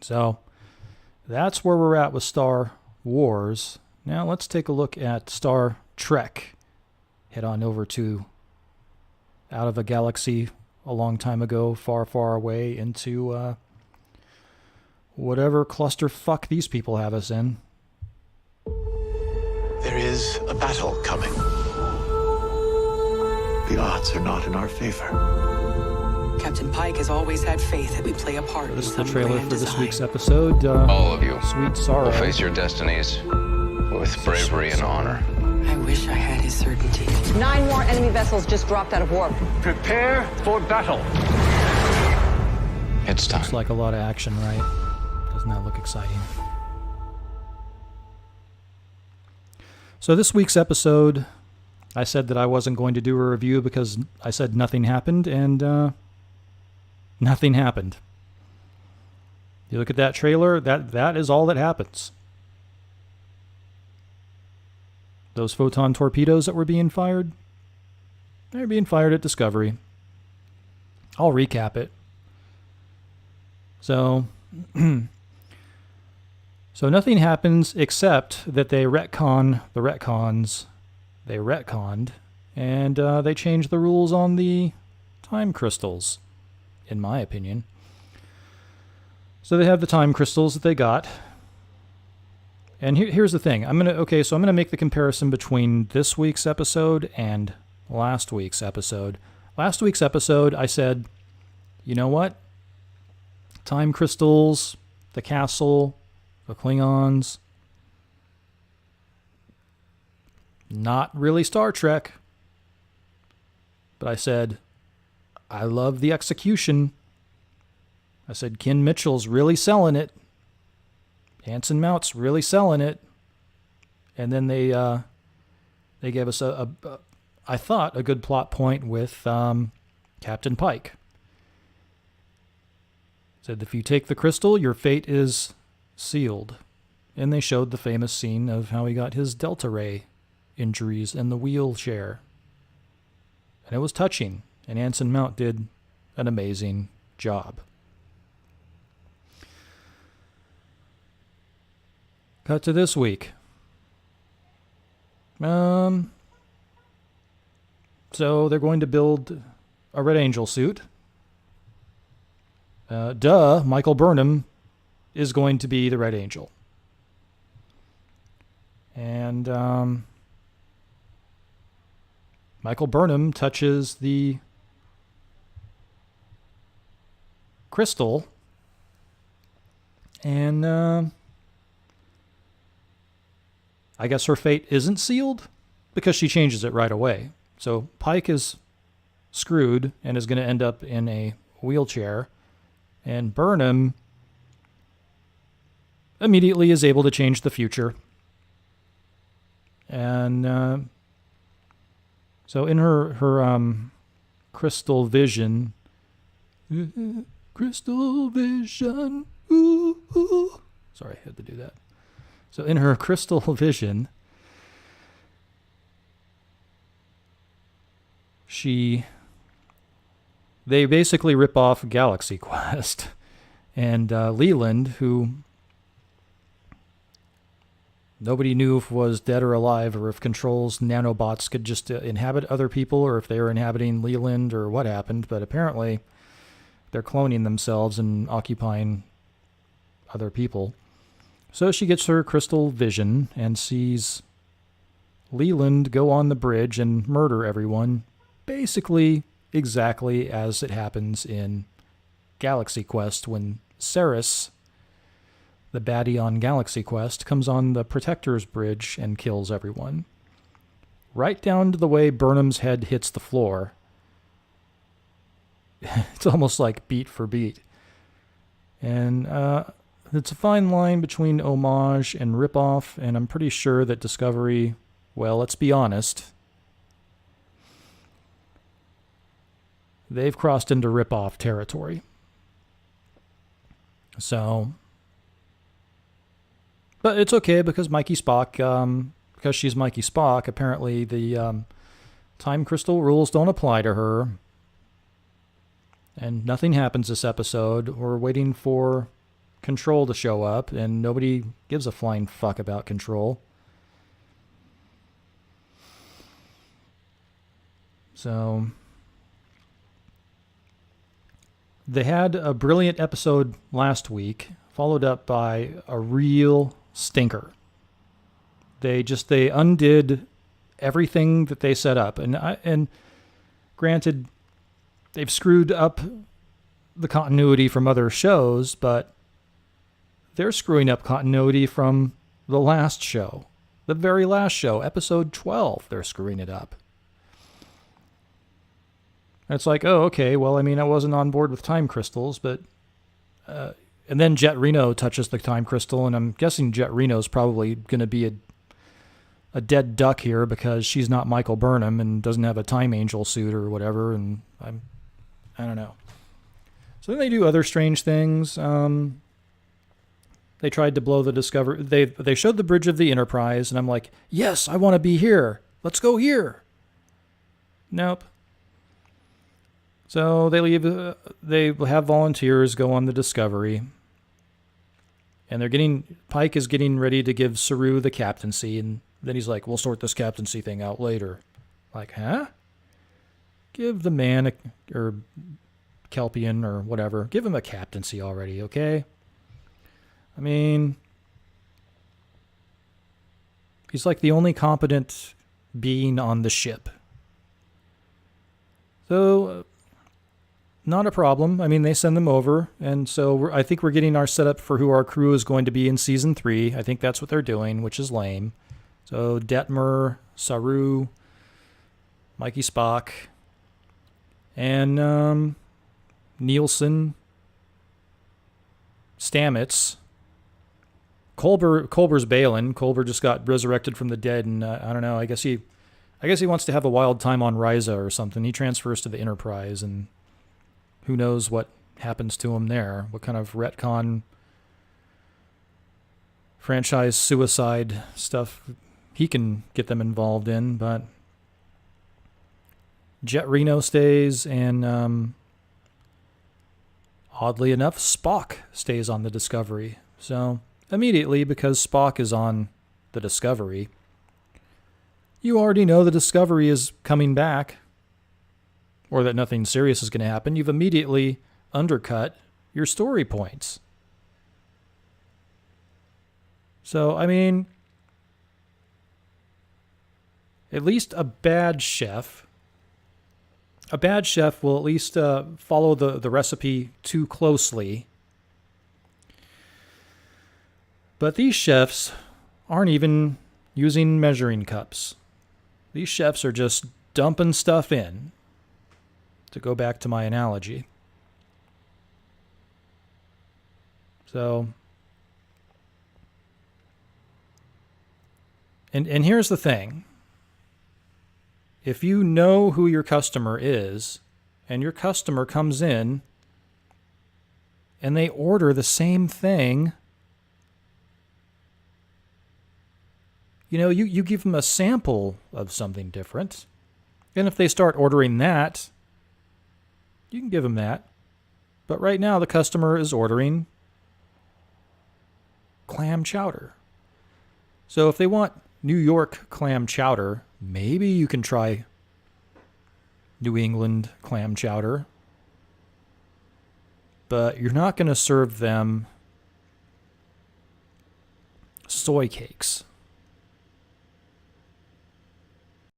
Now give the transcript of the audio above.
So that's where we're at with Star Wars. Now let's take a look at Star Trek. Head on over to out of a galaxy a long time ago, far, far away, into whatever clusterfuck these people have us in. There is a battle coming. The odds are not in our favor. Captain Pike has always had faith that we play a part in This is the some trailer grand for this design. week's episode. All of you Sweet Sorrow. will face your destinies with bravery and honor. I wish I had his certainty. 9 more enemy vessels just dropped out of warp. Prepare for battle. It's time. Looks like a lot of action, right? Doesn't that look exciting? So this week's episode, I said that I wasn't going to do a review because I said nothing happened, and nothing happened. You look at that trailer, that is all that happens. Those photon torpedoes that were being fired, they're being fired at Discovery. I'll recap it. So nothing happens except that they retcon the retcons. They retconned, and they changed the rules on the time crystals, in my opinion. So they have the time crystals that they got. And here's the thing. I'm gonna make the comparison between this week's episode and last week's episode. Last week's episode, I said, you know what? Time crystals, the castle, the Klingons. Not really Star Trek. But I said, I love the execution. I said, Ken Mitchell's really selling it. Anson Mount's really selling it. And then they gave us I thought, a good plot point with Captain Pike. Said, if you take the crystal, your fate is sealed. And they showed the famous scene of how he got his Delta Ray injuries in the wheelchair. And it was touching. And Anson Mount did an amazing job. Cut to this week. So they're going to build a Red Angel suit. Michael Burnham is going to be the Red Angel. And Michael Burnham touches the crystal, and I guess her fate isn't sealed because she changes it right away. So Pike is screwed and is going to end up in a wheelchair, and Burnham immediately is able to change the future. And so in her crystal vision, crystal vision, ooh, ooh. Sorry, I had to do that. So in her crystal vision, they basically rip off Galaxy Quest. And Leland, who nobody knew if was dead or alive, or if Control's nanobots could just inhabit other people, or if they were inhabiting Leland, or what happened. But apparently they're cloning themselves and occupying other people. So she gets her crystal vision and sees Leland go on the bridge and murder everyone, basically exactly as it happens in Galaxy Quest when Ceres, the baddie on Galaxy Quest, comes on the Protector's bridge and kills everyone. Right down to the way Burnham's head hits the floor. It's almost like beat for beat. And it's a fine line between homage and ripoff, and I'm pretty sure that Discovery, well, let's be honest, they've crossed into ripoff territory. So, but it's okay because Mikey Spock, because she's Mikey Spock, apparently the time crystal rules don't apply to her. And nothing happens this episode. We're waiting for Control to show up, and nobody gives a flying fuck about Control. So they had a brilliant episode last week, followed up by a real stinker. They undid everything that they set up, and granted, they've screwed up the continuity from other shows, but they're screwing up continuity from the last show, the very last show, episode 12. They're screwing it up. And it's like, oh, okay, well, I mean, I wasn't on board with time crystals, but and then Jet Reno touches the time crystal, and I'm guessing Jet Reno's probably going to be a dead duck here because she's not Michael Burnham and doesn't have a time angel suit or whatever, and I don't know. So then they do other strange things. They tried to blow the Discovery. They showed the bridge of the Enterprise, and I'm like, yes, I want to be here. Let's go here. Nope. So they leave. They have volunteers go on the Discovery, and Pike is getting ready to give Saru the captaincy, and then he's like, "We'll sort this captaincy thing out later." Like, huh? Give the man or Kelpian or whatever. Give him a captaincy already, okay? I mean, he's like the only competent being on the ship. So, not a problem. I mean, they send them over, and so I think we're getting our setup for who our crew is going to be in Season 3. I think that's what they're doing, which is lame. So, Detmer, Saru, Mikey Spock, and Nielsen, Stamets. Culber's bailing. Culber just got resurrected from the dead, and I don't know. I guess he wants to have a wild time on Ryza or something. He transfers to the Enterprise, and who knows what happens to him there? What kind of retcon, franchise suicide stuff he can get them involved in? But Jet Reno stays, and oddly enough, Spock stays on the Discovery. So immediately, because Spock is on the Discovery, you already know the Discovery is coming back, or that nothing serious is going to happen. You've immediately undercut your story points. So, I mean, at least a bad chef will at least follow the recipe too closely. But these chefs aren't even using measuring cups. These chefs are just dumping stuff in, to go back to my analogy. So, and here's the thing. If you know who your customer is, and your customer comes in, and they order the same thing, you give them a sample of something different. And if they start ordering that, you can give them that. But right now, the customer is ordering clam chowder. So if they want New York clam chowder, maybe you can try New England clam chowder. But you're not going to serve them soy cakes.